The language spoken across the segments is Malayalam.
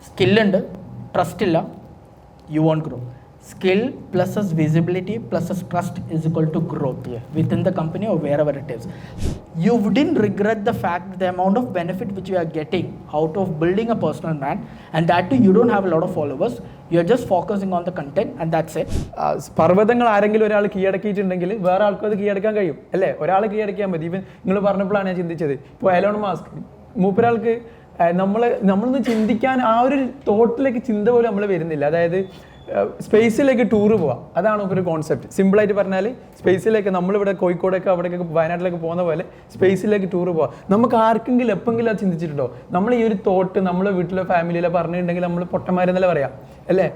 സ്കില്ലുണ്ട്, ട്രസ്റ്റ് ഇല്ല, you won't grow. Skill plus as visibility plus as trust is equal to growth within the company or wherever it is. You wouldn't regret the fact the amount of benefit which you are getting out of building a personal brand, and that too you don't have a lot of followers. You're just focusing on the content and that's it. പർവ്വതങ്ങൾ ആരെങ്കിലും ഒരാൾ കീഴടക്കിയിട്ടുണ്ടെങ്കിൽ വേറെ ആൾക്കും അത് കീഴടക്കാൻ കഴിയും അല്ലേ? ഒരാൾ കീഴടക്കാൻ മതി. ഇവൻ നിങ്ങൾ പറഞ്ഞപ്പോഴാണ് ഞാൻ ചിന്തിച്ചത്. ഇപ്പോൾ എലോൺ മാസ്ക് മൂപ്പരാൾക്ക് നമ്മളൊന്ന് ചിന്തിക്കാൻ ആ ഒരു തോട്ടിലേക്ക് ചിന്ത പോലും നമ്മൾ വരുന്നില്ല. അതായത് സ്പേസിലേക്ക് ടൂറ് പോവാം, അതാണ് ഒരു കോൺസെപ്റ്റ്. സിമ്പിളായിട്ട് പറഞ്ഞാൽ സ്പേസിലേക്ക് നമ്മളിവിടെ കോഴിക്കോടൊക്കെ അവിടേക്കൊക്കെ വയനാട്ടിലേക്ക് പോകുന്ന പോലെ സ്പേസിലേക്ക് ടൂറ് പോവാം. നമുക്ക് ആർക്കെങ്കിലും എപ്പോഴെങ്കിലും അത് ചിന്തിച്ചിട്ടുണ്ടോ? നമ്മൾ ഈ ഒരു തോട്ട് നമ്മളെ വീട്ടിലെ ഫാമിലിയിലെ പറഞ്ഞിട്ടുണ്ടെങ്കിൽ നമ്മൾ പൊട്ടന്മാരെന്നല്ലേ പറയാം അല്ലേ?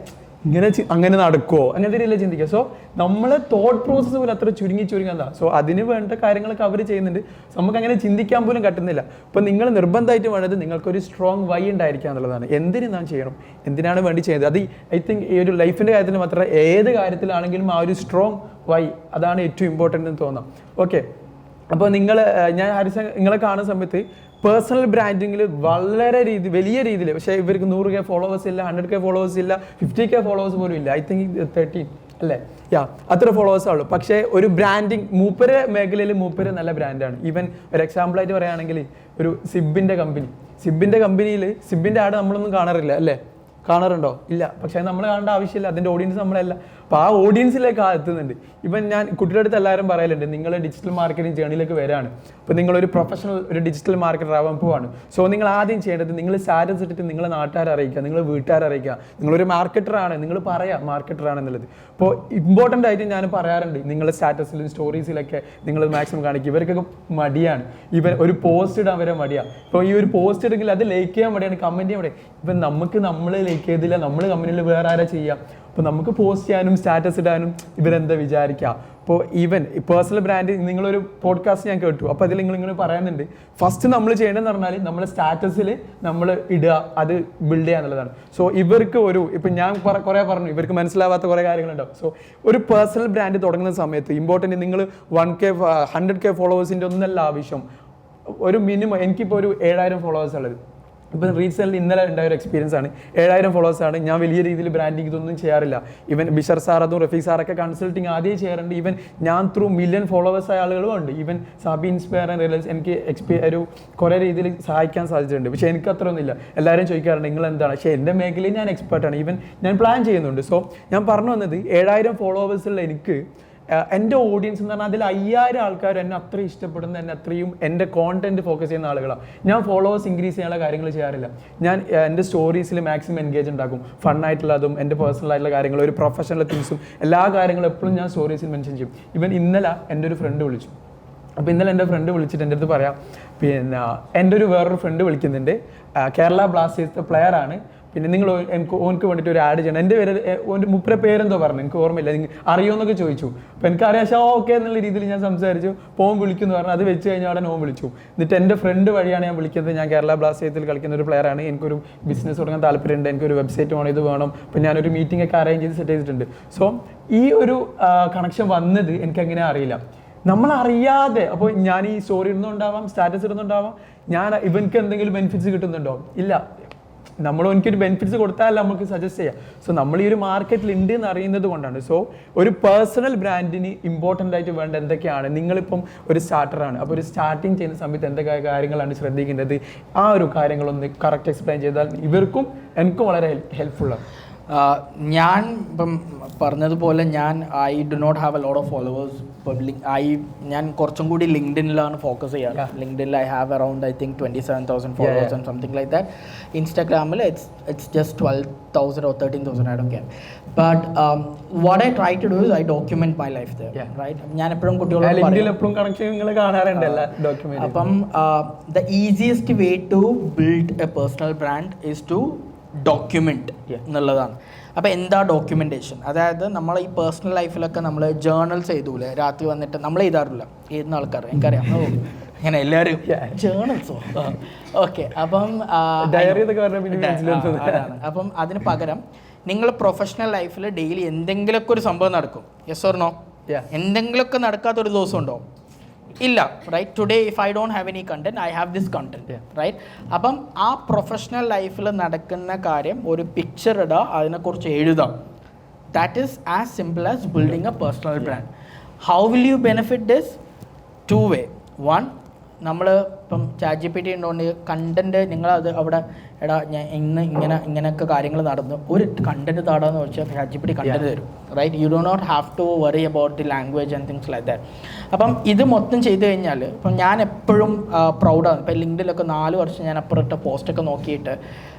അങ്ങനെ നടക്കുമോ അങ്ങനത്തെ രീതിയിൽ ചിന്തിക്കുക. സോ നമ്മളെ തോട്ട് പ്രോസസ്സ് പോലും അത്ര ചുരുങ്ങി എന്താ. സോ അതിന് വേണ്ട കാര്യങ്ങളൊക്കെ അവർ ചെയ്യുന്നുണ്ട്. നമുക്ക് അങ്ങനെ ചിന്തിക്കാൻ പോലും പറ്റുന്നില്ല. അപ്പോൾ നിങ്ങൾ നിർബന്ധമായിട്ട് വേണ്ടത് നിങ്ങൾക്കൊരു സ്ട്രോങ് വൈ ഉണ്ടായിരിക്കുക എന്നുള്ളതാണ്. എന്തിന് നാം ചെയ്യണം, എന്തിനാണ് വേണ്ടി ചെയ്യുന്നത്. അത് ഐ തിങ്ക് ഈ ഒരു ലൈഫിൻ്റെ കാര്യത്തിൽ മാത്രമല്ല ഏത് കാര്യത്തിലാണെങ്കിലും ആ ഒരു സ്ട്രോങ് വൈ അതാണ് ഏറ്റവും ഇമ്പോർട്ടൻ്റ് എന്ന് തോന്നാം. ഓക്കെ, അപ്പോൾ ഞാൻ നിങ്ങളെ കാണുന്ന സമയത്ത് പേഴ്സണൽ ബ്രാൻഡിങ്ങിൽ വളരെ വലിയ രീതിയിൽ, പക്ഷേ ഇവർക്ക് 100K ഫോളോവേഴ്സ് ഇല്ല, 100K ഫോളോവേഴ്സ് ഇല്ല, 50K ഫോളോവേഴ്സ് പോലും ഇല്ല. ഐ തിങ്ക് 13 അല്ലേ, അത്ര ഫോളോവേഴ്സേ ഉള്ളൂ. പക്ഷേ ഒരു ബ്രാൻഡിങ് മൂപ്പര് മേഖലയിൽ മൂപ്പര് നല്ല ബ്രാൻഡാണ്. ഈവൻ ഒരു എക്സാമ്പിളായിട്ട് പറയുകയാണെങ്കിൽ ഒരു സിബിൻ്റെ കമ്പനിയിൽ സിബിൻ്റെ ആഡ് നമ്മളൊന്നും കാണാറില്ല അല്ലേ? കാണാറുണ്ടോ? ഇല്ല. പക്ഷേ നമ്മൾ കാണേണ്ട ആവശ്യമില്ല, അതിൻ്റെ ഓഡിയൻസ് നമ്മളല്ല. അപ്പോൾ ആ ഓഡിയൻസിലേക്ക് എത്തുന്നുണ്ട്. ഇവൻ ഞാൻ കുട്ടിയുടെ അടുത്ത് എല്ലാവരും പറയലുണ്ട്, നിങ്ങൾ ഡിജിറ്റൽ മാർക്കറ്റിംഗ് ജേണിയിലേക്ക് വരികയാണ്, അപ്പോൾ നിങ്ങളൊരു പ്രൊഫഷണൽ ഒരു ഡിജിറ്റൽ മാർക്കറ്റർ ആവാൻ പോവാണ്. സോ നിങ്ങൾ ആദ്യം ചെയ്യേണ്ടത് നിങ്ങൾ സ്റ്റാറ്റസ് ഇട്ടിട്ട് നിങ്ങളെ നാട്ടുകാരെ അറിയിക്കുക, നിങ്ങൾ വീട്ടുകാരെ അറിയിക്കുക, നിങ്ങളൊരു മാർക്കറ്ററാണ്, നിങ്ങൾ പറയാം മാർക്കറ്ററാണെന്നുള്ളത്. അപ്പോൾ ഇമ്പോർട്ടൻ്റ് ആയിട്ട് ഞാൻ പറയാറുണ്ട്, നിങ്ങളുടെ സ്റ്റാറ്റസിലും സ്റ്റോറീസിലൊക്കെ നിങ്ങൾ മാക്സിമം കാണിക്കുക. ഇവർക്കൊക്കെ മടിയാണ്, ഒരു പോസ്റ്റ് ഇടാൻ വരെ മടിയാണ്. ഇപ്പോൾ ഈ ഒരു പോസ്റ്റ് ഇട്ടെങ്കിൽ അത് ലൈക്ക് ചെയ്യാൻ മടിയാണ്, കമൻറ്റ് ചെയ്യാൻ മടിയാണ്. ഇപ്പം നമ്മൾ ലൈക്ക് ചെയ്തില്ല, നമ്മൾ കമ്പനിയിൽ വേറെ ആരാ ചെയ്യാം. അപ്പോൾ നമുക്ക് പോസ്റ്റ് ചെയ്യാനും സ്റ്റാറ്റസ് ഇടാനും ഇവരെന്താ വിചാരിക്കുക. അപ്പോൾ ഈവൻ പേഴ്സണൽ ബ്രാൻഡ് നിങ്ങളൊരു പോഡ്കാസ്റ്റ് ഞാൻ കേട്ടു, അപ്പോൾ അതിൽ നിങ്ങളിങ്ങനെ പറയുന്നുണ്ട്, ഫസ്റ്റ് നമ്മൾ ചെയ്യേണ്ടതെന്ന് പറഞ്ഞാൽ നമ്മുടെ സ്റ്റാറ്റസിൽ നമ്മൾ ഇടുക, അത് ബിൽഡ് ചെയ്യുക എന്നുള്ളതാണ്. സോ ഇവർക്ക് ഇപ്പം ഞാൻ കുറേ പറഞ്ഞു, ഇവർക്ക് മനസ്സിലാവാത്ത കുറേ കാര്യങ്ങളുണ്ടാവും. സോ ഒരു പേഴ്സണൽ ബ്രാൻഡ് തുടങ്ങുന്ന സമയത്ത് ഇമ്പോർട്ടൻറ്റ് നിങ്ങൾ 1K 100K ഫോളോവേഴ്സിൻ്റെ ഒന്നല്ല ആവശ്യം. ഒരു മിനിമം, എനിക്കിപ്പോൾ ഒരു 7000 ഫോളോവേഴ്സ് ഉള്ളത്. ഇപ്പം റീസെൻ്റ്ലി ഇന്നലെ ഉണ്ടായ ഒരു എക്സ്പീരിയൻസ് ആണ്. 7000 ഫോളോവേഴ്സാണ്. ഞാൻ വലിയ രീതിയിൽ ബ്രാൻഡിങ് ഇതൊന്നും ചെയ്യാറില്ല. ഈവൻ ബിഷർ സാർ അതും റഫീഖ് സാറൊക്കെ കൺസൾട്ടിങ് ആദ്യം ചെയ്യാറുണ്ട്. ഈവൻ ഞാൻ ത്രൂ മില്യൺ ഫോളോവേഴ്സ് ആയ ആളുകളും ഉണ്ട്. Even Sabi inspire and realise എനിക്ക് ഒരു കുറേ രീതിയിൽ സഹായിക്കാൻ സാധിച്ചിട്ടുണ്ട്. പക്ഷേ എനിക്ക് അത്ര ഒന്നുമില്ല. എല്ലാവരും ചോദിക്കാറുണ്ട് നിങ്ങൾ എന്താണ്, പക്ഷേ എൻ്റെ മേഖലയിൽ ഞാൻ എക്സ്പെർട്ടാണ്. ഈവൻ ഞാൻ പ്ലാൻ ചെയ്യുന്നുണ്ട്. സോ ഞാൻ പറഞ്ഞു വന്നത് 7000 ഫോളോവേഴ്സുള്ള എനിക്ക് എൻ്റെ ഓഡിയൻസ് എന്ന് പറഞ്ഞാൽ അതിൽ 5000 ആൾക്കാർ എന്നെ അത്ര ഇഷ്ടപ്പെടുന്ന, എന്നെ അത്രയും എൻ്റെ കോണ്ടന്റ് ഫോക്കസ് ചെയ്യുന്ന ആളുകളാണ്. ഞാൻ ഫോളോവേഴ്സ് ഇൻക്രീസ് ചെയ്യാനുള്ള കാര്യങ്ങൾ ചെയ്യാറില്ല. ഞാൻ എൻ്റെ സ്റ്റോറീസിൽ മാക്സിമം എൻഗേജ് ഉണ്ടാക്കും. ഫണ്ണായിട്ടുള്ളതും എൻ്റെ പേഴ്സണൽ ആയിട്ടുള്ള കാര്യങ്ങളും ഒരു പ്രൊഫഷണൽ തിങ്സും എല്ലാ കാര്യങ്ങളും എപ്പോഴും ഞാൻ സ്റ്റോറീസിൽ മെൻഷൻ ചെയ്യും. ഈവൻ ഇന്നലെ എൻ്റെ ഒരു ഫ്രണ്ട് വിളിച്ചു. അപ്പോൾ ഇന്നലെ എൻ്റെ ഫ്രണ്ട് വിളിച്ചിട്ട് എൻ്റെ അടുത്ത് പറയാം, പിന്നെ എൻ്റെ വേറൊരു ഫ്രണ്ട് വിളിക്കുന്നുണ്ട്, കേരള ബ്ലാസ്റ്റേഴ്സ് പ്ലെയറാണ്, പിന്നെ നിങ്ങൾ ഓനക്ക് വേണ്ടിയിട്ട് ഒരു ആഡ് ചെയ്യണം. എൻ്റെ പേര് ഓൻ്റെ മുപ്പര പേരെന്തോ പറഞ്ഞു, എനിക്ക് ഓർമ്മയില്ല, നിങ്ങൾ അറിയുമെന്നൊക്കെ ചോദിച്ചു. അപ്പോൾ എനിക്കറിയാം, ഓക്കെ എന്നുള്ള രീതിയിൽ ഞാൻ സംസാരിച്ചു. പോകാൻ വിളിക്കുമെന്ന് പറഞ്ഞു. അത് വെച്ച് കഴിഞ്ഞാൽ അവിടെ നോൻ വിളിച്ചു. എന്നിട്ട് എൻ്റെ ഫ്രണ്ട് വഴിയാണ് ഞാൻ വിളിക്കുന്നത്. ഞാൻ കേരള ബ്ലാസ്റ്റേഴ്സിൽ കളിക്കുന്ന ഒരു പ്ലെയറാണ്, എനിക്കൊരു ബിസിനസ് തുടങ്ങാൻ താല്പര്യമുണ്ട്, എനിക്കൊരു വെബ്സൈറ്റ് വേണം, ഇത് വേണം. അപ്പോൾ ഞാനൊരു മീറ്റിംഗ് ഒക്കെ അറേഞ്ച് ചെയ്ത് സെറ്റ് ചെയ്തിട്ടുണ്ട്. സോ ഈ ഒരു കണക്ഷൻ വന്നത് എനിക്കങ്ങനെ അറിയില്ല, നമ്മളറിയാതെ. അപ്പോൾ ഞാൻ ഈ സ്റ്റോറി ഇടുന്നുണ്ടാവാം, സ്റ്റാറ്റസ് ഇടുന്നുണ്ടാവാം, ഞാൻ ഇവർക്ക് എന്തെങ്കിലും ബെനിഫിറ്റ്സ് കിട്ടുന്നുണ്ടോ? ഇല്ല. നമ്മൾ എനിക്കൊരു ബെനിഫിറ്റ്സ് കൊടുത്താലല്ല നമുക്ക് സജസ്റ്റ് ചെയ്യാം. സോ നമ്മൾ ഈ ഒരു മാർക്കറ്റിൽ ഉണ്ട് എന്ന് അറിയുന്നത് കൊണ്ടാണ്. സോ ഒരു പേഴ്സണൽ ബ്രാൻഡിന് ഇമ്പോർട്ടൻ്റ് ആയിട്ട് വേണ്ട എന്തൊക്കെയാണ്, നിങ്ങളിപ്പം ഒരു സ്റ്റാർട്ടറാണ്, അപ്പോൾ ഒരു സ്റ്റാർട്ടിങ് ചെയ്യുന്ന സമയത്ത് എന്തൊക്കെ കാര്യങ്ങളാണ് ശ്രദ്ധിക്കേണ്ടത്, ആ ഒരു കാര്യങ്ങളൊന്ന് കറക്റ്റ് എക്സ്പ്ലെയിൻ ചെയ്താൽ ഇവർക്കും എനിക്കും വളരെ ഹെൽപ്ഫുള്ളാണ്. ഞാൻ ഇപ്പം പറഞ്ഞതുപോലെ I do not have a lot of followers public. ഞാൻ കുറച്ചും കൂടി ലിങ്ക്ഡിനിലാണ് ഫോക്കസ് ചെയ്യാറ്. ലിങ്ക്ഡിനിൽ I have around 27,000 followers and something like that. ഇൻസ്റ്റാഗ്രാമിൽ it's just 12,000 or 13,000, I don't care. But what I try to do is I document my life there, right? ഞാൻ എപ്പോഴും കുട്ടികളോട് അപ്പം the easiest way to build a personal brand is to document എന്നുള്ളതാണ്. അപ്പോൾ എന്താ ഡോക്യുമെൻറ്റേഷൻ? അതായത് നമ്മൾ ഈ പേഴ്സണൽ ലൈഫിലൊക്കെ നമ്മൾ ജേർണൽസ് എഴുതൂലേ, രാത്രി വന്നിട്ട് നമ്മൾ എഴുതാറില്ല, എഴുതുന്ന ആൾക്കാർ എനിക്കറിയാം, അങ്ങനെ എല്ലാവരും ജേർണൽസോ ഓക്കെ. അപ്പം അപ്പം അതിന് പകരം നിങ്ങൾ പ്രൊഫഷണൽ ലൈഫിൽ ഡെയിലി എന്തെങ്കിലുമൊക്കെ ഒരു സംഭവം നടക്കും. Yes or no? എന്തെങ്കിലുമൊക്കെ നടക്കാത്തൊരു ദിവസം ഉണ്ടോ? ഇല്ല, right? Today if I don't have any content, I have this content, right? അപ്പം ആ പ്രൊഫഷണൽ ലൈഫിൽ നടക്കുന്ന കാര്യം ഒരു പിക്ചർ ഇടുക, അതിനെക്കുറിച്ച് എഴുതാം. That is as simple as building A personal brand. How will you benefit this? 2 way. 1, നമ്മൾ ഇപ്പം ChatGPT ഉണ്ടോണ്ട് കണ്ടൻറ്റ് നിങ്ങളത് അവിടെ എടാ ഞാൻ ഇങ്ങനെയൊക്കെ കാര്യങ്ങൾ നടന്നു ഒരു കണ്ടൻറ്റ് താടാന്ന് വെച്ചാൽ ChatGPT കണ്ടൻറ്റ് തരും, right? You do not have to worry about the language and things like that. അപ്പം ഇത് മൊത്തം ചെയ്ത് കഴിഞ്ഞാൽ ഇപ്പം ഞാൻ എപ്പോഴും പ്രൗഡാണ്. ഇപ്പം ലിങ്ക്ഡിലൊക്കെ 4 വർഷം ഞാൻ അപ്പുറത്തെ പോസ്റ്റൊക്കെ നോക്കിയിട്ട്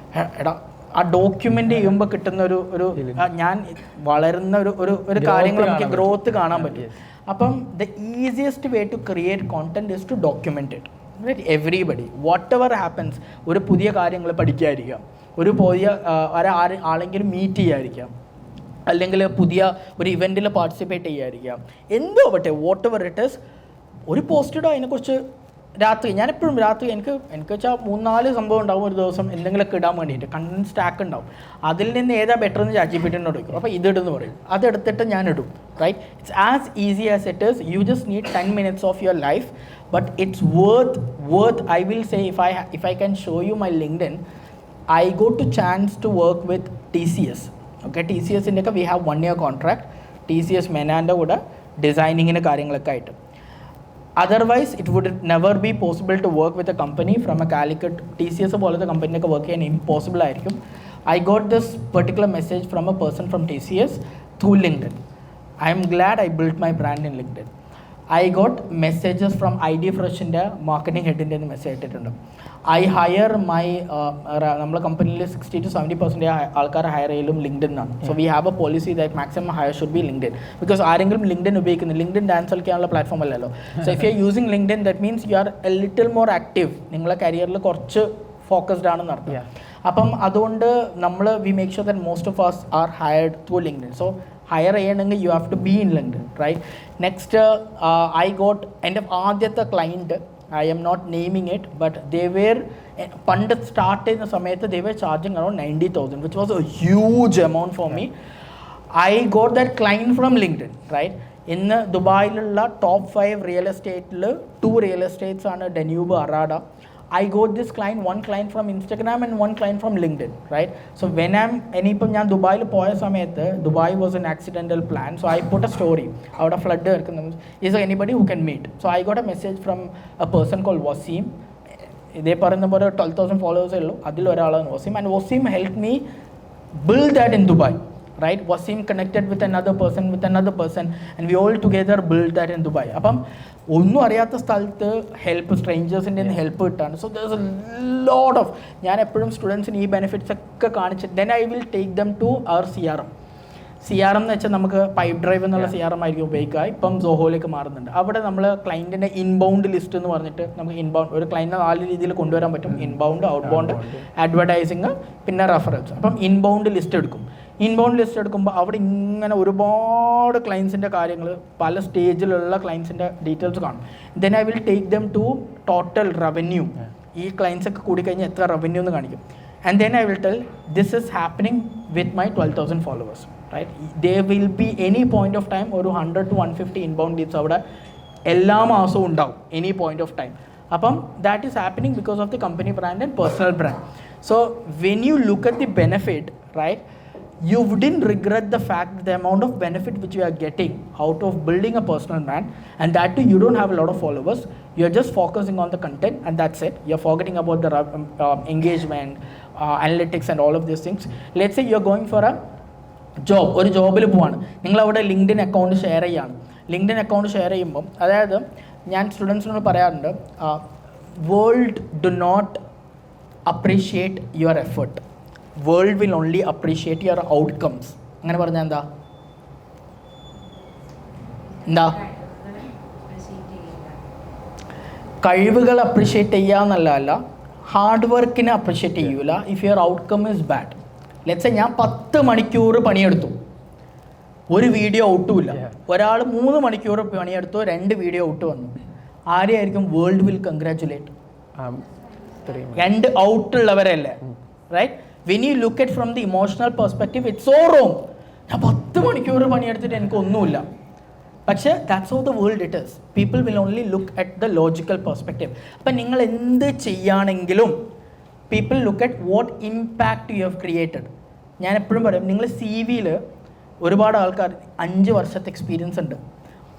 എടാ ആ ഡോക്യുമെൻ്റ് ചെയ്യുമ്പോൾ കിട്ടുന്ന ഒരു ഞാൻ വളരുന്ന ഒരു കാര്യങ്ങൾ നമുക്ക് ഗ്രോത്ത് കാണാൻ പറ്റും. അപ്പം the easiest way to create content is to document it, right? Everybody whatever happens, ഒരു പുതിയ കാര്യങ്ങൾ പഠിക്കാതിരിക്കാം, ഒരു പുതിയ ആളെങ്കിലും മീറ്റ് ചെയ്യാതിരിക്കാം, അല്ലെങ്കിൽ പുതിയ ഒരു ഇവൻറ്റിൽ പാർട്ടിസിപ്പേറ്റ് ചെയ്യാതിരിക്കാം, എന്തോ ആവട്ടെ, വാട്ട് എവർ ഇറ്റ് ഈസ്, ഒരു പോസ്റ്റ് ഇടുക. അതിനെക്കുറിച്ച് രാത്രി ഞാൻ എപ്പോഴും രാത്രി എനിക്ക് വെച്ചാൽ 3-4 സംഭവം ഉണ്ടാവും ഒരു ദിവസം എന്തെങ്കിലുമൊക്കെ ഇടാൻ വേണ്ടിയിട്ട്, കണ്ടന്റ് സ്റ്റാക്ക് ഉണ്ടാവും. അതിൽ നിന്ന് ഏതാ ബെറ്റർ എന്ന് ChatGPT-നോട് ചോദിക്കും. അപ്പോൾ ഇതിടുന്ന് പറയും, അതെടുത്തിട്ട് ഞാൻ ഇടും, right? It's as easy as it is. You just need 10 minutes of your life, but it's worth. I will say if I can show you my LinkedIn, I go to chance to work with TCS. Okay, TCS-ൻ്റെ ഒക്കെ we have 1 year contract. TCS മെനാൻ്റെ കൂടെ ഡിസൈനിങ്ങിൻ്റെ കാര്യങ്ങളൊക്കെ ആയിട്ട്. Otherwise, it would never be possible to work with a company from a Calicut. TCS പോലത്തെ കമ്പനിയൊക്കെ വർക്ക് ചെയ്യാൻ ഇമ്പോസിബിൾ ആയിരിക്കും. I got this particular message from a person from TCS through LinkedIn. I am glad I built my brand in LinkedIn. I got messages from ID Freshൻ്റെ മാർക്കറ്റിംഗ് ഹെഡിൻ്റെ മെസ്സേജ് ഇട്ടിട്ടുണ്ട്. I hire my നമ്മളെ കമ്പനിയിൽ 60-70% ആൾക്കാർ ഹയർ ചെയ്യലും ലിങ്ക്ഡിൻ ആണ്. So we have a policy that maximum hire should be LinkedIn, because ആരെങ്കിലും ലിങ്ക്ഡിൻ ഉപയോഗിക്കുന്നത്, ലിങ്ക്ഡിൻ ഡാൻസ് കളിക്കാനുള്ള പ്ലാറ്റ്ഫോം അല്ലല്ലോ. So if you are using LinkedIn, that means you are a little more active, നിങ്ങളെ കരിയറിൽ കുറച്ച് ഫോക്കസ്ഡ് ആണെന്ന് അർത്ഥം. അപ്പം അതുകൊണ്ട് നമ്മൾ we make sure that most of us are hired through LinkedIn. So hire ചെയ്യണമെങ്കിൽ you have to be in LinkedIn, right? Next I got എൻ്റെ ആദ്യത്തെ client, I am not naming it, but they were പണ്ട് സ്റ്റാർട്ട് ചെയ്യുന്ന സമയത്ത് they were charging around 90,000, which was a huge amount for me. I got that client from LinkedIn, right? ഇന്ന് ദുബായിലുള്ള ടോപ്പ് 5 റിയൽ എസ്റ്റേറ്റിൽ 2 റിയൽ എസ്റ്റേറ്റ്സ് ആണ് ഡെന്യൂബ്, അറാഡ. I got this client, 1 client from Instagram and 1 client from LinkedIn, right? So when ഇനിയിപ്പം ഞാൻ ദുബായിൽ പോയ സമയത്ത്, Dubai was an accidental plan, so I put a story. അവിടെ ഫ്ലഡ് എടുക്കുന്ന, is there anybody who can meet? So I got a message from a person called Wasim. ഇതേ പറയുന്ന പോലെ 12,000 ഫോളോവേഴ്സേ ഉള്ളൂ, അതിലൊരാളാണ് Wasim, and Wasim helped me build that in Dubai, right? Wasim connected with another person, and we all together built that in Dubai. അപ്പം ഒന്നും അറിയാത്ത സ്ഥലത്ത് ഹെൽപ്പ്, സ്ട്രേഞ്ചേഴ്സിൻ്റെ ഹെൽപ്പ് കിട്ടാണ്. So there is a lot of, ഞാൻ എപ്പോഴും സ്റ്റുഡൻസിന് ഈ ബെനിഫിറ്റ്സ് ഒക്കെ കാണിച്ചിട്ട് then I will take them to our CRM എന്ന് വെച്ചാൽ നമുക്ക് പൈപ്പ് ഡ്രൈവ് എന്നുള്ള CRM ആയിരിക്കും ഉപയോഗിക്കുക. ഇപ്പം സോഹോയിലേക്ക് മാറുന്നുണ്ട്. അവിടെ നമ്മൾ ക്ലയൻറ്റിൻ്റെ ഇൻബൗണ്ട് ലിസ്റ്റ് എന്ന് പറഞ്ഞിട്ട് നമുക്ക് ഇൻബൗണ്ട് ഒരു ക്ലയൻറ്റിനെ 4 രീതിയിൽ കൊണ്ടുവരാൻ പറ്റും. ഇൻബൗണ്ട്, ഔട്ട്ബൗണ്ട്, അഡ്വർടൈസിങ്, പിന്നെ റെഫറൻസ്. അപ്പം ഇൻബൗണ്ട് ലിസ്റ്റ് എടുക്കും. ഇൻബൗണ്ട് ലിസ്റ്റ് എടുക്കുമ്പോൾ അവിടെ ഇങ്ങനെ ഒരുപാട് ക്ലയൻസിൻ്റെ കാര്യങ്ങൾ, പല സ്റ്റേജിലുള്ള ക്ലയൻസിൻ്റെ ഡീറ്റെയിൽസ് കാണും. Then I will take them to total revenue. ഈ ക്ലയൻസ് ഒക്കെ കൂടിക്കഴിഞ്ഞാൽ എത്ര റവന്യൂ എന്ന് കാണിക്കും. And then I will tell this is happening with my 12,000 followers, right? There will be any point of time ഒരു 100 to 150 ഇൻബൗണ്ട് ലീഡ്സ് അവിടെ എല്ലാ മാസവും ഉണ്ടാവും, എനി പോയിന്റ് ഓഫ് ടൈം. അപ്പം that is happening because of the company brand and personal brand. So when you look at the benefit, right, you wouldn't regret the fact the amount of benefit which you are getting out of building a personal brand, and that too you don't have a lot of followers. You're just focusing on the content and that's it. You're forgetting about the engagement, analytics and all of these things. Let's say you're going for a job, ഒരു ജോബിൽ പോവാണ്, നിങ്ങളവിടെ ലിങ്ക്ഡിൻ അക്കൗണ്ട് ഷെയർ ചെയ്യാണ്. ലിങ്ക്ഡിൻ അക്കൗണ്ട് ഷെയർ ചെയ്യുമ്പം, അതായത് ഞാൻ സ്റ്റുഡൻസിനോട് പറയാറുണ്ട്, world do not appreciate your effort, world will only appreciate your outcomes. അങ്ങനെ പറഞ്ഞാൽ എന്താ? കഴിവുകൾ അപ്രീഷിയേറ്റ് ചെയ്യുക എന്നല്ല, ഹാർഡ് വർക്കിനെ അപ്രീഷിയേറ്റ് ചെയ്യൂല if your outcome is bad. Let's say ഞാൻ 10 മണിക്കൂർ പണിയെടുത്തു, ഒരു വീഡിയോ ഔട്ടുമില്ല. ഒരാൾ 3 മണിക്കൂർ പണിയെടുത്തു, 2 വീഡിയോ ഔട്ട് വന്നു. ആരെയായിരിക്കും വേൾഡ് വിൽ കൺഗ്രാറ്റുലേറ്റ്? 2 ഔട്ടുള്ളവരല്ലേ, right? When you look at from the emotional perspective, it's so wrong. ഞാൻ 10 മണിക്കൂർ പണിയെടുത്തിട്ട് എനിക്കൊന്നുമില്ല. പക്ഷേ that's how the world it is. People will only look at the logical perspective. അപ്പം നിങ്ങൾ എന്ത് ചെയ്യുകയാണെങ്കിലും people look at what impact you have created. ഞാൻ എപ്പോഴും പറയും, നിങ്ങൾ സി വിയിൽ ഒരുപാട് ആൾക്കാർ 5 വർഷത്തെ എക്സ്പീരിയൻസ് ഉണ്ട്,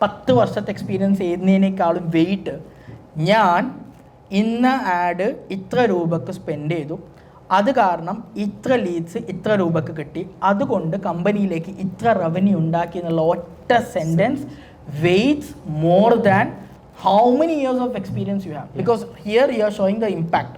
10 വർഷത്തെ എക്സ്പീരിയൻസ് ചെയ്യുന്നതിനേക്കാളും വെയിറ്റ് ഞാൻ ഇന്ന ആഡ് ഇത്ര രൂപക്ക് സ്പെൻഡ് ചെയ്തു, അത് കാരണം ഇത്ര ലീഡ്സ് ഇത്ര രൂപക്ക് കിട്ടി, അതുകൊണ്ട് കമ്പനിയിലേക്ക് ഇത്ര റവന്യൂ ഉണ്ടാക്കി എന്നുള്ള ഒറ്റ sentence weights more than how many years of experience you have. Because here you are showing the impact.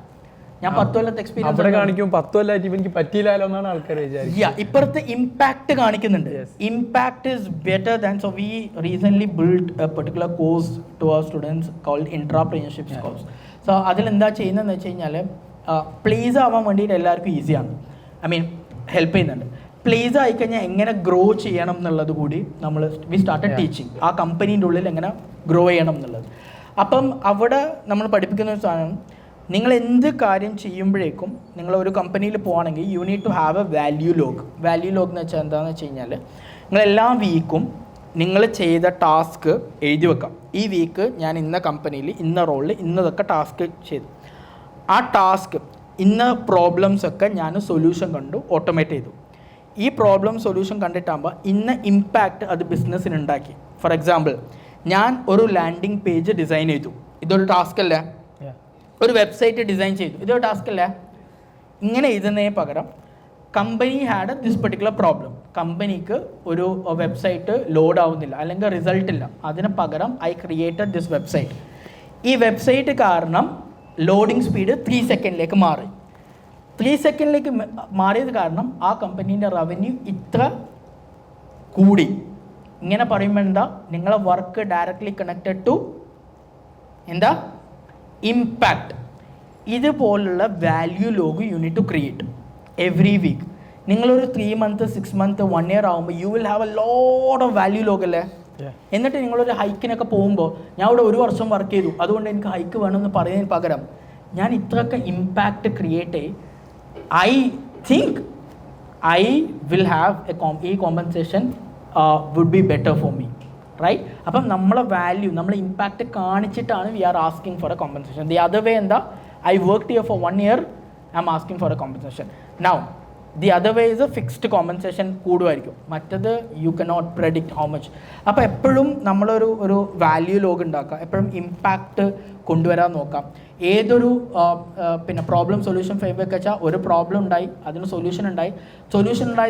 ഞാൻ 10 കൊല്ലത്തെ എക്സ്പീരിയൻസ് കാണിക്കും, 10 കൊല്ലമായിട്ട് എനിക്ക് പറ്റിയില്ലല്ലോ എന്നാണ് ആൾക്കാർ വിചാരിക്കുന്നത്. ഇപ്പുറത്ത് ഇമ്പാക്ട് കാണിക്കുന്നുണ്ട്. Impact is better than. So we recently build a particular course to our students called intrapreneurship course. So അതിലെന്താ ചെയ്യുന്നതെന്ന് വെച്ച് കഴിഞ്ഞാൽ പ്ലേസ് ആവാൻ വേണ്ടിയിട്ട് എല്ലാവർക്കും ഈസിയാണ്. ഐ മീൻ ഹെൽപ്പ് ചെയ്യുന്നുണ്ട്. പ്ലേസ് ആയിക്കഴിഞ്ഞാൽ എങ്ങനെ ഗ്രോ ചെയ്യണം എന്നുള്ളത് കൂടി നമ്മൾ വി സ്റ്റാർട്ടഡ് ടീച്ചിങ്. ആ കമ്പനീൻ്റെ ഉള്ളിൽ എങ്ങനെ ഗ്രോ ചെയ്യണം എന്നുള്ളത്. അപ്പം അവിടെ നമ്മൾ പഠിപ്പിക്കുന്ന ഒരു സാധനം, നിങ്ങൾ എന്ത് കാര്യം ചെയ്യുമ്പോഴേക്കും നിങ്ങൾ ഒരു കമ്പനിയിൽ പോകുകയാണെങ്കിൽ you need to have a value log. Value log എന്ന് വെച്ചാൽ എന്താണെന്ന് വെച്ച് കഴിഞ്ഞാൽ നിങ്ങൾ എല്ലാ വീക്കും നിങ്ങൾ ചെയ്ത ടാസ്ക് എഴുതി വെക്കാം. ഈ വീക്ക് ഞാൻ ഇന്ന കമ്പനിയിൽ ഇന്ന റോളിൽ ഇന്നതൊക്കെ ടാസ്ക് ചെയ്തു. ആ ടാസ്ക് ഇന്ന പ്രോബ്ലംസൊക്കെ ഞാൻ സൊല്യൂഷൻ കണ്ടു, ഓട്ടോമേറ്റ് ചെയ്തു. ഈ പ്രോബ്ലം സൊല്യൂഷൻ കണ്ടിട്ടാകുമ്പോൾ ഇന്ന ഇമ്പാക്റ്റ് അത് ബിസിനസ്സിന് ഉണ്ടാക്കി. ഫോർ എക്സാമ്പിൾ, ഞാൻ ഒരു ലാൻഡിങ് പേജ് ഡിസൈൻ ചെയ്തു, ഇതൊരു ടാസ്ക് അല്ലേ. ഒരു വെബ്സൈറ്റ് ഡിസൈൻ ചെയ്തു, ഇതൊരു ടാസ്ക് അല്ലേ. ഇങ്ങനെ എഴുതുന്നതിന് പകരം company had this particular problem, കമ്പനിക്ക് ഒരു വെബ്സൈറ്റ് ലോഡ് ആവുന്നില്ല അല്ലെങ്കിൽ റിസൾട്ട് ഇല്ല, അതിന് പകരം ഐ ക്രിയേറ്റഡ് ദിസ് വെബ്സൈറ്റ്. ഈ വെബ്സൈറ്റ് കാരണം ലോഡിങ് സ്പീഡ് 3 സെക്കൻഡിലേക്ക് മാറി. 3 സെക്കൻഡിലേക്ക് മാറിയത് കാരണം ആ കമ്പനീൻ്റെ റവന്യൂ ഇത്ര കൂടി. ഇങ്ങനെ പറയുമ്പോൾ എന്താ, നിങ്ങളെ വർക്ക് ഡയറക്റ്റ്ലി കണക്റ്റഡ് ടു എന്താ ഇമ്പാക്റ്റ്. ഇതുപോലുള്ള value log you need to create every week. നിങ്ങളൊരു 3 months 6 months 1 year ആകുമ്പോൾ you will have a lot of value log അല്ലേ. എന്നിട്ട് നിങ്ങളൊരു ഹൈക്കിനൊക്കെ പോകുമ്പോൾ ഞാൻ ഇവിടെ 1 വർഷം വർക്ക് ചെയ്തു അതുകൊണ്ട് എനിക്ക് ഹൈക്ക് വേണമെന്ന് പറയുന്നതിന് പകരം ഞാൻ ഇത്രയൊക്കെ ഇമ്പാക്റ്റ് ക്രിയേറ്റ് ചെയ്ത് I think I will have ഈ compensation would be better for me, right. അപ്പം നമ്മളെ വാല്യൂ, നമ്മളെ ഇമ്പാക്റ്റ് കാണിച്ചിട്ടാണ് we are asking for a compensation. The other way എന്താ, I work here for 1 year, I am asking for a compensation. Now the other way is a fixed compensation കൂടുമായിരിക്കും, മറ്റത് you cannot predict how much. അപ്പോൾ എപ്പോഴും നമ്മളൊരു വാല്യൂ ലോഗ് ഉണ്ടാക്കുക, എപ്പോഴും ഇമ്പാക്റ്റ് കൊണ്ടുവരാൻ നോക്കാം. ഏതൊരു പിന്നെ പ്രോബ്ലം സൊല്യൂഷൻ ഫ്രെയിംവർക്ക് വെച്ചാൽ ഒരു പ്രോബ്ലം ഉണ്ടായി, അതിന് സൊല്യൂഷൻ ഉണ്ടായി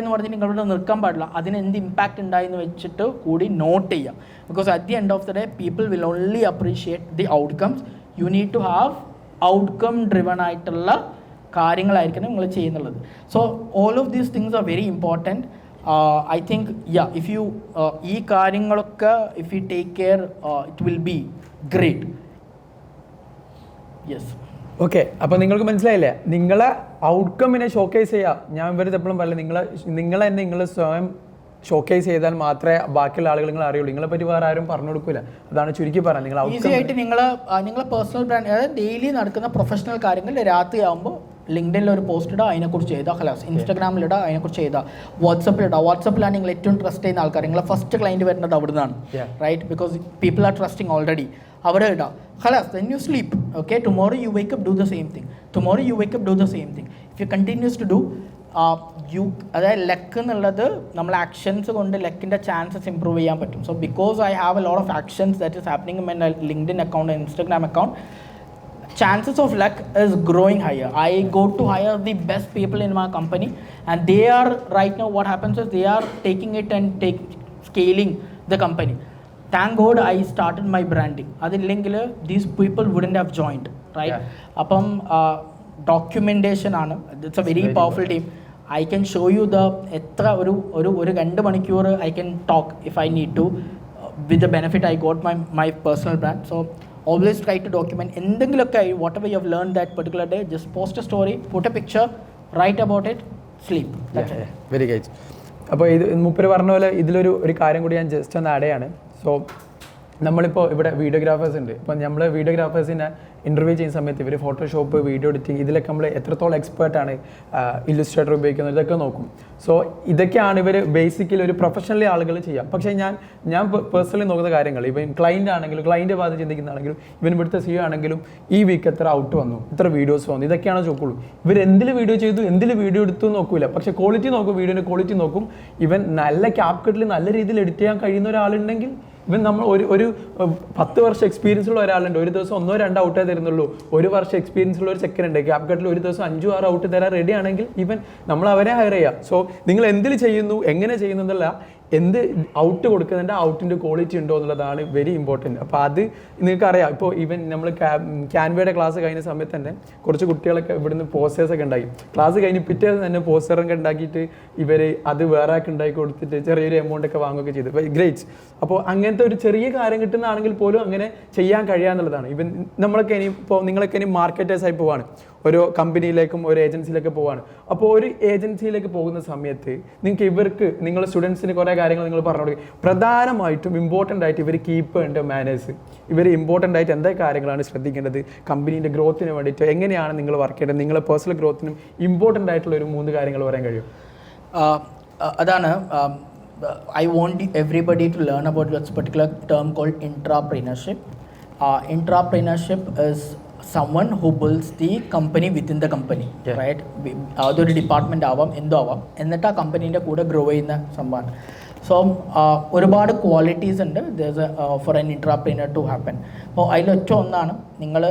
എന്ന് പറഞ്ഞ് നിങ്ങളിവിടെ നിൽക്കാൻ പാടില്ല, അതിന് എന്ത് ഇമ്പാക്റ്റ് ഉണ്ടായി എന്ന് വെച്ചിട്ട് കൂടി നോട്ട് ചെയ്യാം. Because at the end of the day people will only appreciate the outcomes. You need to have outcome driven ആയിട്ടുള്ള കാര്യങ്ങളായിരിക്കണം നിങ്ങൾ ചെയ്യുന്നുള്ളത്. So all of these things are very important. I think if you ഈ കാര്യങ്ങളൊക്കെ if you take care it will be great. Yes, okay. അപ്പോൾ നിങ്ങൾക്ക് മനസ്സിലായില്ലേ, നിങ്ങളെ ഔട്ട്കമ്മിനെ ഷോക്കേസ് ചെയ്യുക. ഞാൻ ഇവരുടെ എപ്പോഴും പറയില്ല, നിങ്ങളെ തന്നെ നിങ്ങൾ സ്വയം ഷോക്കേസ് ചെയ്താൽ മാത്രമേ ബാക്കിയുള്ള ആളുകൾ നിങ്ങൾ അറിയുള്ളൂ. നിങ്ങളെ പറ്റി വേറെ ആരും പറഞ്ഞു കൊടുക്കില്ല. അതാണ് ചുരുക്കി പറയാം. നിങ്ങൾ ഈസി ആയിട്ട് നിങ്ങളെ പേഴ്സണൽ ബ്രാൻഡ്, അതായത് ഡെയിലി നടക്കുന്ന പ്രൊഫഷണൽ കാര്യങ്ങൾ രാത്രി ആകുമ്പോൾ ലിങ്ക്ഡിനിൽ ഒരു പോസ്റ്റ് ഇടുക, അതിനെക്കുറിച്ച് ചെയ്താൽ ഹലാസ്. ഇൻസ്റ്റാഗ്രാമിലിടുക, അതിനെക്കുറിച്ച് ചെയ്താൽ. വാട്സപ്പിലാണ് നിങ്ങൾ ഏറ്റവും ട്രസ്റ്റ് ചെയ്യുന്ന ആൾക്കാർ. നിങ്ങളെ ഫസ്റ്റ് ക്ലയൻറ്റ് വരുന്നത് അവിടെ നിന്നാണ്, right. Because people are trusting already. അവിടെ ഇടാം ഹലാസ്. Then you sleep. Okay, tomorrow you wake up, do the same thing. Tomorrow you wake up, do the same thing. If you continues to do അതായത് ലെക്ക് എന്നുള്ളത് നമ്മൾ ആക്ഷൻസ് കൊണ്ട് ലെക്കിൻ്റെ ചാൻസസ് ഇമ്പ്രൂവ് ചെയ്യാൻ പറ്റും. So because I have a lot of actions that is happening in my LinkedIn account and Instagram account, chances of luck is growing higher. I go to hire the best people in my company and they are right now, what happens is they are taking it and scaling the company. Thank God I started my branding. Adillenkil these people wouldn't have joined, right? Appam documentation aanu, it's a very powerful team. I can show you the etra oru 2 manikkur I can talk if I need to, with the benefit I got my personal brand. So always try to document എന്തെങ്കിലുമൊക്കെ whatever you have learned that particular day, just post a story, put a picture, write about it, sleep. That's it. Very good. അപ്പോൾ ഇത് മുപ്പര് പറഞ്ഞ പോലെ ഇതിലൊരു കാര്യം കൂടി ഞാൻ ജസ്റ്റ് ഒന്ന് ആഡ് ചെയ്യാണ്. സോ നമ്മളിപ്പോൾ ഇവിടെ വീഡിയോഗ്രാഫേഴ്സ് ഉണ്ട്. ഇപ്പം നമ്മൾ വീഡിയോഗ്രാഫേഴ്സിനെ ഇൻ്റർവ്യൂ ചെയ്യുന്ന സമയത്ത് ഇവർ ഫോട്ടോഷോപ്പ്, വീഡിയോ എഡിറ്റിംഗ് ഇതിലൊക്കെ നമ്മൾ എത്രത്തോളം എക്സ്പേർട്ടാണ്, ഇല്ലുസ്ട്രേറ്റർ ഉപയോഗിക്കുന്നത് ഇതൊക്കെ നോക്കും. സോ ഇതൊക്കെയാണ് ഇവർ ബേസിക്കലി ഒരു പ്രൊഫഷണലി ആളുകൾ ചെയ്യാം. പക്ഷേ ഞാൻ പേഴ്സണലി നോക്കുന്ന കാര്യങ്ങൾ ഇവൻ ക്ലൈൻ്റ് ആണെങ്കിലും ക്ലൈൻറ്റ് ഭാഗത്ത് ചിന്തിക്കുന്നതാണെങ്കിലും ഇവൻ ഇവിടുത്തെ CEO ആണെങ്കിലും ഈ വീക്ക് എത്ര ഔട്ട് വന്നു, എത്ര വീഡിയോസ് വന്നു, ഇതൊക്കെയാണ് നോക്കുള്ളൂ. ഇവർ എന്തിൽ വീഡിയോ ചെയ്തു, എന്തിൽ വീഡിയോ എടുത്തു നോക്കൂല. പക്ഷേ ക്വാളിറ്റി നോക്കും, വീഡിയോൻ്റെ ക്വാളിറ്റി നോക്കും. ഇവൻ നല്ല ക്യാപ്കട്ടിൽ നല്ല രീതിയിൽ എഡിറ്റ് ചെയ്യാൻ കഴിയുന്ന ഒരാളുണ്ടെങ്കിൽ ഇവൻ നമ്മൾ ഒരു 10 വർഷം എക്സ്പീരിയൻസ് ഉള്ള ഒരാളുണ്ട്, ഒരു ദിവസം 1-2 ഔട്ടേ തരുന്നുള്ളൂ. 1 വർഷം എക്സ്പീരിയൻസ് ഉള്ള ഒരു സെക്കൻഡ് ഉണ്ട്, ക്യാപ്കട്ടിൽ ഒരു ദിവസം 5-6 ഔട്ട് തരാൻ റെഡി ആണെങ്കിൽ ഇവൻ നമ്മൾ അവരെ ഹയർ ചെയ്യാം. സോ നിങ്ങൾ എന്തിൽ ചെയ്യുന്നു, എങ്ങനെ ചെയ്യുന്നു എന്നല്ല, എന്ത് ഔട്ട് കൊടുക്കുന്നുണ്ട്, ഔട്ടിൻ്റെ ക്വാളിറ്റി ഉണ്ടോ എന്നുള്ളതാണ് വെരി ഇമ്പോർട്ടൻറ്റ്. അപ്പോൾ അത് നിങ്ങൾക്കറിയാം. ഇപ്പോൾ ഈവൻ നമ്മൾ ക്യാൻവയുടെ ക്ലാസ് കഴിഞ്ഞ സമയത്ത് തന്നെ കുറച്ച് കുട്ടികളൊക്കെ ഇവിടുന്ന് പോസ്റ്റേഴ്സൊക്കെ ഉണ്ടാക്കി. ക്ലാസ് കഴിഞ്ഞ് പിറ്റേ തന്നെ പോസ്റ്ററൊക്കെ ഉണ്ടാക്കിയിട്ട് ഇവർ അത് വേറെ ആക്കി ഉണ്ടാക്കി കൊടുത്തിട്ട് ചെറിയൊരു എമൗണ്ട് ഒക്കെ വാങ്ങുകയൊക്കെ ചെയ്തു. ഗ്രേറ്റ്. അപ്പോൾ അങ്ങനത്തെ ഒരു ചെറിയ കാര്യം കിട്ടുന്നതാണെങ്കിൽ പോലും അങ്ങനെ ചെയ്യാൻ കഴിയാന്നുള്ളതാണ്. ഇവൻ നമ്മളൊക്കെ ഇനി ഇപ്പോൾ നിങ്ങളൊക്കെ ഇനി മാർക്കറ്റേഴ്സായി പോവാണ്, ഒരു കമ്പനിയിലേക്കും ഒരു ഏജൻസിയിലേക്ക് പോവാണ്. അപ്പോൾ ഒരു ഏജൻസിയിലേക്ക് പോകുന്ന സമയത്ത് നിങ്ങൾക്ക് നിങ്ങളുടെ സ്റ്റുഡൻസിന് കുറേ കാര്യങ്ങൾ നിങ്ങൾ പറഞ്ഞു കൊടുക്കുക. പ്രധാനമായിട്ടും ഇമ്പോർട്ടൻ്റ് ആയിട്ട് ഇവർ കീപ്പ് ചെയ്യേണ്ട മാനേഴ്സ്, ഇവർ ഇമ്പോർട്ടൻ്റ് ആയിട്ട് എന്താ കാര്യങ്ങളാണ് ശ്രദ്ധിക്കേണ്ടത്, കമ്പനീൻ്റെ ഗ്രോത്തിന് വേണ്ടിയിട്ട് എങ്ങനെയാണ് നിങ്ങൾ വർക്ക് ചെയ്യേണ്ടത്, നിങ്ങളുടെ പേഴ്സണൽ ഗ്രോത്തിനും ഇമ്പോർട്ടൻ്റ് ആയിട്ടുള്ള ഒരു 3 കാര്യങ്ങൾ പറയാൻ കഴിയും. അതാണ് I want everybody to learn about this particular term called intrapreneurship. Intrapreneurship is someone who builds the company within the company, right? അതൊരു ഡിപ്പാർട്ട്മെൻ്റ് ആവാം, എന്തോ ആവാം, എന്നിട്ട് ആ കമ്പനീൻ്റെ കൂടെ ഗ്രോ ചെയ്യുന്ന സംഭവമാണ്. സോ ഒരുപാട് ക്വാളിറ്റീസ് ഉണ്ട് for an intrapreneur to happen. അപ്പോൾ അതിലൊറ്റ ഒന്നാണ് നിങ്ങൾ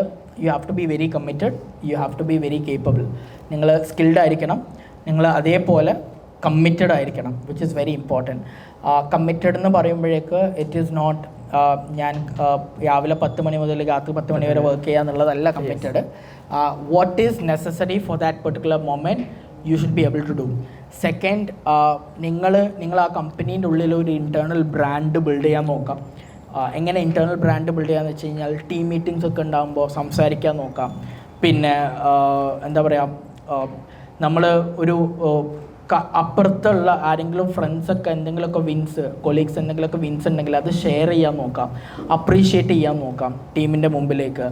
you have to be very committed, you have to be very capable. നിങ്ങൾ സ്കിൽഡ് ആയിരിക്കണം, നിങ്ങൾ അതേപോലെ കമ്മിറ്റഡ് ആയിരിക്കണം, which is very important. Committed എന്ന് പറയുമ്പോഴേക്ക് ഇറ്റ് ഈസ് നോട്ട് ഞാൻ രാവിലെ 10 മണി മുതൽ രാത്രി 10 മണി വരെ വർക്ക് ചെയ്യുക എന്നുള്ളതല്ല committed. What is necessary for that particular moment you should be able to do. Second, നിങ്ങൾ ആ കമ്പനീൻ്റെ ഉള്ളിൽ ഒരു ഇൻറ്റേർണൽ ബ്രാൻഡ് ബിൽഡ് ചെയ്യാൻ നോക്കാം. എങ്ങനെ ഇൻറ്റേർണൽ ബ്രാൻഡ് ബിൽഡ് ചെയ്യാന്ന് വെച്ച് കഴിഞ്ഞാൽ ടീം മീറ്റിംഗ്സ് ഒക്കെ ഉണ്ടാകുമ്പോൾ സംസാരിക്കാൻ നോക്കാം. പിന്നെ എന്താ പറയുക, നമ്മൾ ഒരു അപ്പുറത്തുള്ള ആരെങ്കിലും ഫ്രണ്ട്സൊക്കെ എന്തെങ്കിലുമൊക്കെ വിൻസ്, കൊളീഗ്സ് എന്തെങ്കിലുമൊക്കെ വിൻസ് ഉണ്ടെങ്കിൽ അത് ഷെയർ ചെയ്യാൻ നോക്കാം, അപ്രീഷിയേറ്റ് ചെയ്യാൻ നോക്കാം ടീമിൻ്റെ മുമ്പിലേക്ക്.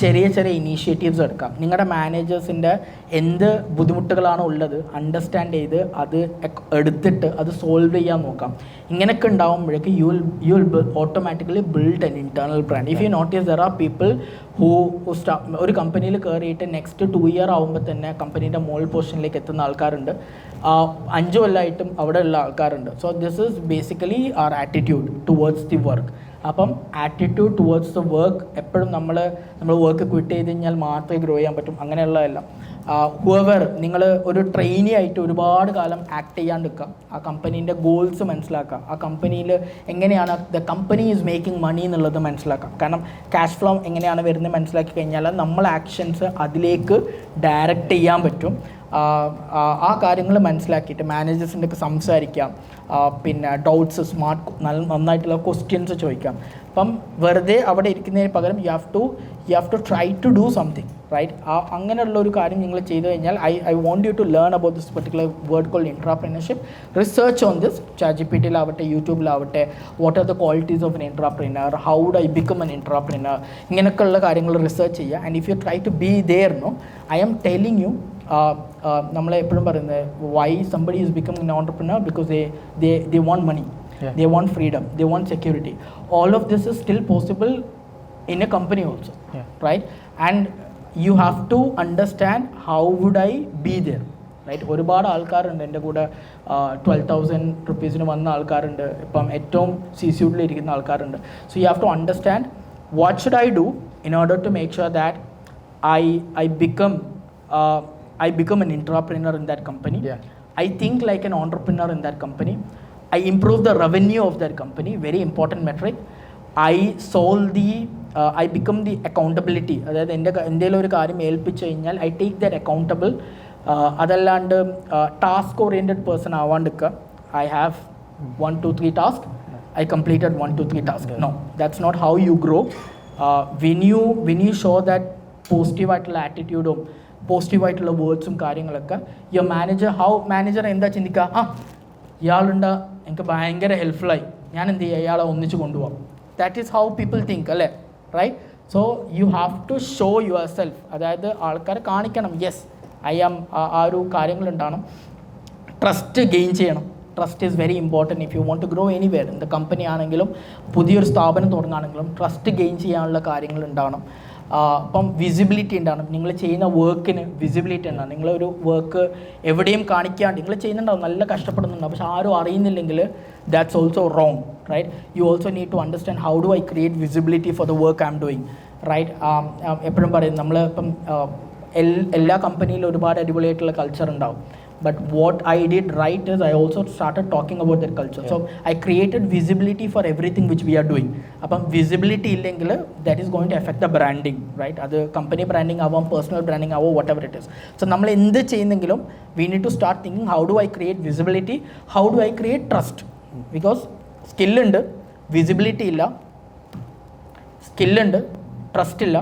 ചെറിയ ചെറിയ ഇനീഷ്യേറ്റീവ്സ് എടുക്കാം. നിങ്ങളുടെ മാനേജേഴ്സിൻ്റെ എന്ത് ബുദ്ധിമുട്ടുകളാണോ ഉള്ളത് അണ്ടർസ്റ്റാൻഡ് ചെയ്ത് അത് എടുത്തിട്ട് അത് സോൾവ് ചെയ്യാൻ നോക്കാം. ഇങ്ങനെയൊക്കെ ഉണ്ടാകുമ്പോഴേക്ക് you will automatically build an internal brand. If you notice there are people who ഒരു കമ്പനിയിൽ കയറിയിട്ട് നെക്സ്റ്റ് 2 ഇയർ ആകുമ്പോൾ തന്നെ കമ്പനീൻ്റെ മോൾ പൊസിഷനിലേക്ക് എത്തുന്ന ആൾക്കാരുണ്ട്, 5 കൊല്ലമായിട്ടും അവിടെ ഉള്ള ആൾക്കാരുണ്ട്. So this is basically our attitude towards the work. അപ്പം ആറ്റിറ്റ്യൂഡ് ടുവേർഡ്സ് ദ വർക്ക് എപ്പോഴും നമ്മൾ വർക്ക് ക്വിറ്റ് ചെയ്ത് കഴിഞ്ഞാൽ മാത്രമേ ഗ്രോ ചെയ്യാൻ പറ്റും, അങ്ങനെയുള്ളതല്ല. ഹുവർ നിങ്ങൾ ഒരു ട്രെയിനി ആയിട്ട് ഒരുപാട് കാലം ആക്ട് ചെയ്യാണ്ട് നിൽക്കുക, ആ കമ്പനീൻ്റെ ഗോൾസ് മനസ്സിലാക്കുക, ആ കമ്പനിയിൽ എങ്ങനെയാണ് the company is making money എന്നുള്ളത് മനസ്സിലാക്കാം. കാരണം ക്യാഷ് ഫ്ലോ എങ്ങനെയാണ് വരുന്നത് മനസ്സിലാക്കി കഴിഞ്ഞാൽ നമ്മൾ ആക്ഷൻസ് അതിലേക്ക് ഡയറക്റ്റ് ചെയ്യാൻ പറ്റും. ആ കാര്യങ്ങൾ മനസ്സിലാക്കിയിട്ട് മാനേജേഴ്സിൻ്റെ ഒക്കെ സംസാരിക്കാം. പിന്നെ ഡൗട്ട്സ് നന്നായിട്ടുള്ള ക്വസ്റ്റ്യൻസ് ചോദിക്കാം. അപ്പം വെറുതെ അവിടെ ഇരിക്കുന്നതിന് പകരം you have to try to do something, right? അങ്ങനെയുള്ള ഒരു കാര്യം നിങ്ങൾ ചെയ്തു കഴിഞ്ഞാൽ I want you to learn about this particular word called intrapreneurship. Research on this, ChatGPTയിലാവട്ടെ യൂട്യൂബിലാവട്ടെ, what are the qualities of an intrapreneur, how do I become an intrapreneur, ഇങ്ങനെയൊക്കെയുള്ള കാര്യങ്ങൾ റിസർച്ച് ചെയ്യുക. And if you try to be there, no, I am telling you, നമ്മളെ എപ്പോഴും പറയുന്നത് why somebody is becoming N entrepreneur, because they want money, they want freedom, they want security. All of this is still possible in a company also, right? And you have to understand how would I be there, right? ഒരുപാട് ആൾക്കാരുണ്ട് എൻ്റെ കൂടെ 12,000 rupees വന്ന ആൾക്കാരുണ്ട്, ഇപ്പം ഏറ്റവും CCUഡിൽ ഇരിക്കുന്ന ആൾക്കാരുണ്ട്. So you have to understand what should I do in order to make sure that I become an entrepreneur in that company. I think like an entrepreneur in that company. I improve the revenue of that company, very important metric. I become the accountability. അതായത് എൻ്റെ ഒരു കാര്യം ഏൽപ്പിച്ചു കഴിഞ്ഞാൽ I take that accountable. അതല്ലാണ്ട് ടാസ്ക് ഓറിയൻറ്റഡ് പേഴ്സൺ ആവാണ്ടിരിക്കുക. I have 1, 2, 3 tasks. I completed 1, 2, 3 tasks. No, that's not how you grow. When you show that പോസിറ്റീവായിട്ടുള്ള ആറ്റിറ്റ്യൂഡും പോസിറ്റീവായിട്ടുള്ള വേർഡ്സും കാര്യങ്ങളൊക്കെ യുവർ മാനേജർ എന്താ ചിന്തിക്കുക, ഇയാളുണ്ട്, എനിക്ക് ഭയങ്കര ഹെൽപ്ഫുള്ളായി, ഞാൻ എന്ത് ചെയ്യുക, ഇയാളെ ഒന്നിച്ച് കൊണ്ടുപോകാം, that is how people think അല്ലേ, right? So you have to show yourself, അതായത് ആൾക്കാരെ കാണിക്കണം യെസ് ഐ ആം, ആ ഒരു കാര്യങ്ങളുണ്ടാവണം. ട്രസ്റ്റ് ഗെയിൻ ചെയ്യണം. Trust is very important if you want to grow anywhere. എന്ത് കമ്പനി ആണെങ്കിലും പുതിയൊരു സ്ഥാപനം തുടങ്ങുകയാണെങ്കിലും ട്രസ്റ്റ് ഗെയിൻ ചെയ്യാനുള്ള കാര്യങ്ങൾ ഉണ്ടാവണം. അപ്പം വിസിബിലിറ്റി ഉണ്ടാവണം. നിങ്ങൾ ചെയ്യുന്ന വർക്കിന് വിസിബിലിറ്റി ഉണ്ടാവും. നിങ്ങളൊരു വർക്ക് എവിടെയും കാണിക്കാണ്ട് നിങ്ങൾ ചെയ്യുന്നുണ്ടാവും, നല്ല കഷ്ടപ്പെടുന്നുണ്ടാവും, പക്ഷെ ആരും അറിയുന്നില്ലെങ്കിൽ that's also wrong, right? You also need to understand how do I create visibility for the work I am doing, right? എപ്പോഴും പറയും നമ്മൾ ഇപ്പം എല്ലാ കമ്പനിയിലും ഒരുപാട് അടിപൊളിയായിട്ടുള്ള കൾച്ചർ ഉണ്ടാവും. But what I did right is I also started talking about that culture. So I created visibility for everything which we are doing. അപ്പം വിസിബിലിറ്റി ഇല്ലെങ്കിൽ that is going to affect the branding, right? അത് കമ്പനി ബ്രാൻഡിങ് ആവാം, പേഴ്സണൽ ബ്രാൻഡിങ് ആവാം, what ever it is. So നമ്മൾ എന്ത് ചെയ്യുന്നെങ്കിലും we need to start thinking how do I create visibility, how do I create trust? Because സ്കില്ലുണ്ട്, വിസിബിലിറ്റി ഇല്ല, സ്കില്ലുണ്ട്, ട്രസ്റ്റ് ഇല്ല,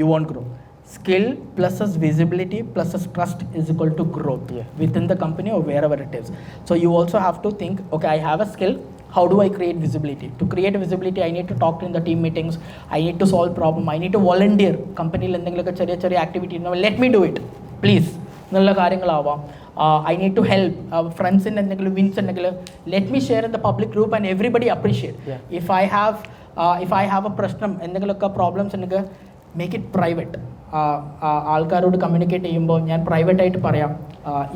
you won't grow. Skill plus visibility plus trust is equal to growth within the company or wherever it is. So you also have to think, okay, I have a skill, how do I create visibility? To create visibility, I need to talk in the team meetings, I need to solve problem, I need to volunteer. Company എന്തെങ്കിലുമൊക്കെ ചെറിയ activity ഉണ്ടെങ്കിൽ let me do it, please. എന്നുള്ള കാര്യങ്ങളാവാം. I need to help ഫ്രണ്ട്സിൻ്റെ എന്തെങ്കിലും വിൻസ് ഉണ്ടെങ്കിൽ let me share in the public group and everybody appreciate. If I have a പ്രശ്നം, എന്തെങ്കിലുമൊക്കെ പ്രോബ്ലംസ് ഉണ്ടെങ്കിൽ മേക്ക് ഇറ്റ് പ്രൈവറ്റ്. ആൾക്കാരോട് കമ്മ്യൂണിക്കേറ്റ് ചെയ്യുമ്പോൾ ഞാൻ പ്രൈവറ്റായിട്ട് പറയാം,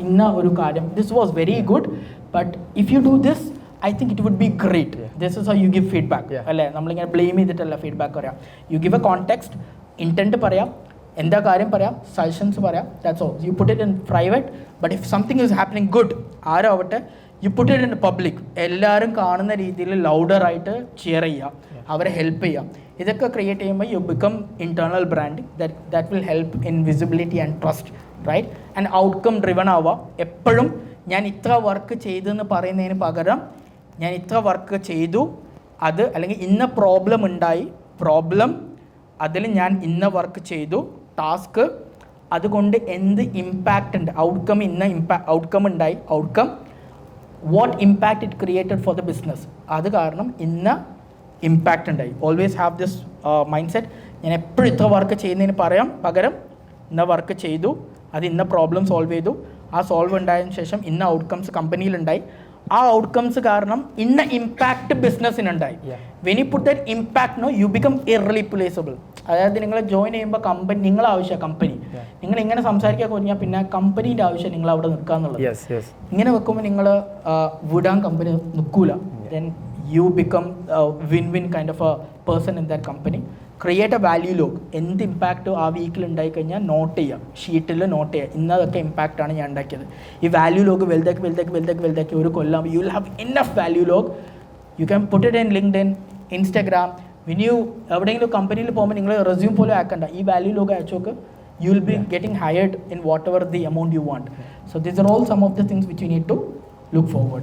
ഇന്ന ഒരു കാര്യം this was very good but if you do this I think it would be great. This is how you give feedback, അല്ലേ? നമ്മളിങ്ങനെ ബ്ലെയിം ചെയ്തിട്ടല്ല ഫീഡ്ബാക്ക് പറയാം. You give a context, intent പറയാം, എന്താ കാര്യം പറയാം, സജഷൻസ് പറയാം, that's all. You put it in private, but if something is happening good, ആരാവട്ടെ, you put it in public. എല്ലാവരും കാണുന്ന രീതിയിൽ ലൗഡറായിട്ട് ചെയർ ചെയ്യുക, അവരെ ഹെൽപ്പ് ചെയ്യാം. ഇതൊക്കെ ക്രിയേറ്റ് ചെയ്യുമ്പോൾ you become internal branding that will help in visibility and trust, right? And outcome driven ആവുക. എപ്പോഴും ഞാൻ ഇത്ര വർക്ക് ചെയ്തെന്ന് പറയുന്നതിന് പകരം ഞാൻ ഇത്ര വർക്ക് ചെയ്തു, അത് അല്ലെങ്കിൽ ഇന്ന പ്രോബ്ലം ഉണ്ടായി, അതിൽ ഞാൻ ഇന്ന വർക്ക് ചെയ്തു, ടാസ്ക് അതുകൊണ്ട് എന്ത് ഇമ്പാക്റ്റ് ഉണ്ട്, ഔട്ട്കം ഔട്ട്കം ഉണ്ടായി, outcome what impact it created for the business, അത് കാരണം ഇന്ന ഇമ്പാക്റ്റ് ഉണ്ടായി. Always have this mind set. ഞാൻ എപ്പോഴും ഇത്ര വർക്ക് ചെയ്യുന്നതിന് പകരം ഇന്ന വർക്ക് ചെയ്തു, അത് ഇന്ന പ്രോബ്ലം സോൾവ് ചെയ്തു, ആ സോൾവ് ഉണ്ടായതിനു ശേഷം ഇന്ന ഔട്ട്കംസ് കമ്പനിയിലുണ്ടായി, ആ ഔട്ട്കംസ് കാരണം ഇന്ന ഇമ്പാക്റ്റ് ബിസിനസ്സിനുണ്ടായി. When you put that impact no you become irreplaceable. അതായത് നിങ്ങൾ ജോയിൻ ചെയ്യുമ്പോൾ കമ്പനി നിങ്ങളെ ആവശ്യമാണ്, കമ്പനി നിങ്ങൾ ഇങ്ങനെ സംസാരിക്കാൻ കഴിഞ്ഞാൽ പിന്നെ കമ്പനീൻ്റെ ആവശ്യം നിങ്ങൾ അവിടെ നിൽക്കുക എന്നുള്ളത്. ഇങ്ങനെ വെക്കുമ്പോൾ നിങ്ങൾ വിടാൻ കമ്പനി നിൽക്കൂല. Then you become a win-win kind of a person in that company. Create a value log. എന്ത് ഇമ്പാക്റ്റ് ആ വീക്കിൽ ഉണ്ടായി കഴിഞ്ഞാൽ നോട്ട് ചെയ്യുക, ഷീറ്റിൽ നോട്ട് ചെയ്യുക, ഇന്നതൊക്കെ ഇമ്പാക്റ്റാണ് ഞാൻ ഉണ്ടാക്കിയത്. ഈ വാല്യൂ ലോഗ് വലുതാക്കി ഒരു കൊല്ലം you will have enough value log. You can put it in LinkedIn, Instagram. When എവിടെയെങ്കിലും കമ്പനിയിൽ പോകുമ്പോൾ നിങ്ങൾ റെസ്യൂം പോലും ആക്കണ്ട, ഈ വാല്യൂ ലോഗ് അയച്ചു നോക്ക്. You will be getting hired in whatever the amount you want. So these are all some of the things which you need to look forward.